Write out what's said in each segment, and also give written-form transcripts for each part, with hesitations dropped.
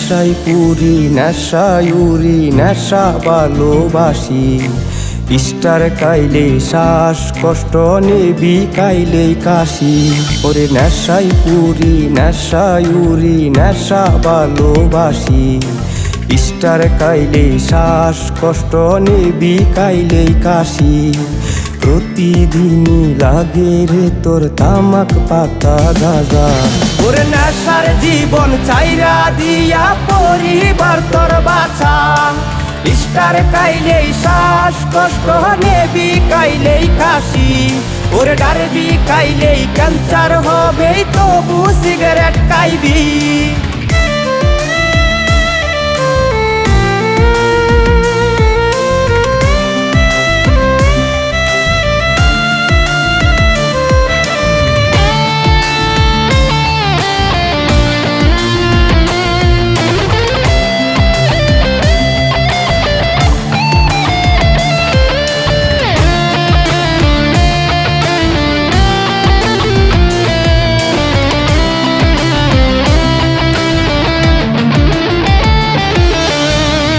নেশায় পুরি নেশায় উরি নেশা ভালোবাসি। স্টার কাইলে শ্বাসকষ্ট নেবি কাইলে কাশি। ওরে নেশায় পুরি নেশায় উরি নেশা ভালোবাসি। স্টার কাইলে শ্বাসকষ্ট নেবি কাইলে কাশি। প্রতিদিনই লাগে রে তোর তামাক পাতা গাঁজা। ওরে নেশার জীবন চাইরা দিয়া পরিবার তোর বাছা। স্টার কাইলেই শ্বাসকষ্ট নেবি কাইলেই কাশি। ওরে ডারবি কাইলেই ক্যান্সার হবে তবু সিগারেট খাইবি।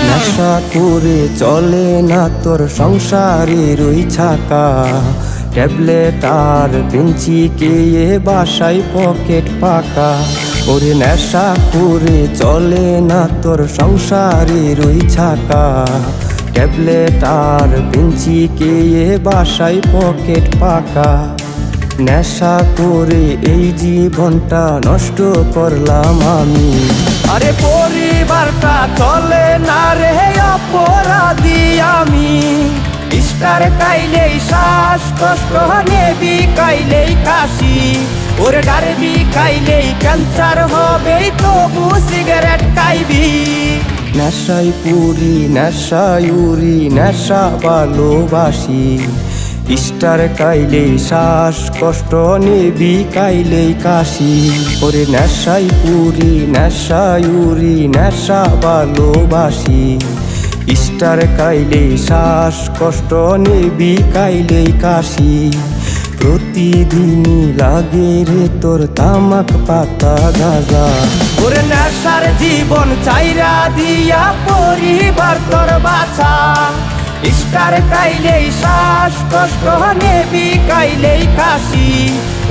নেশা করে চলে না তোর সংসারের ওই ছাকা। ট্যাবলেট আর বেঞ্চি খেয়ে বাসায় পকেট পাকা। ওরে নেশা করে চলে না তোর সংসারের ওই ছাকা। ট্যাবলেট আর বেঞ্চি খেয়ে বাসায় পকেট পাকা। নেশা করে এই জীবনটা নষ্ট করলাম আমি। আরে পরিবারটা চলে না রে অপরাধী আমি। স্টার কাইলেই শ্বাসকষ্ট নেবি কাইলেই কাশি। ওরে ডারবি কাইলেই ক্যান্সার হবে তবু সিগারেট খাইবি। নেশায় পুরি নেশায় উরি নেশা ভালোবাসি। স্টার কাইলেই শ্বাসকষ্ট নেবি কাইলেই কাশি। ওরে নেশায় পুরি নেশায় উরি নেশা ভালোবাসি। স্টার কাইলেই শ্বাসকষ্ট নেবি কাইলেই কাশি। প্রতিদিনই লাগে রে তোর তামাক পাতা গাঁজা। ওরে নেশার জীবন চাইরা দিয়া পরিবার তোর বাছা। স্টার কাইলেই শ্বাসকষ্ট নেবি কাইলেই কাশি।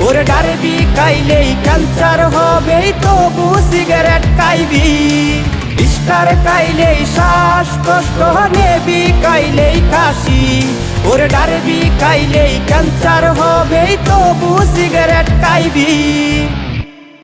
ওরে ডারবি কাইলেই ক্যান্সার হবে তবু সিগারেট খাইবি। স্টার কাইলেই শ্বাসকষ্ট নেবি কাইলেই কাশি। ওরে ডারবি কাইলেই ক্যান্সার হবে তবু সিগারেট খাইবি।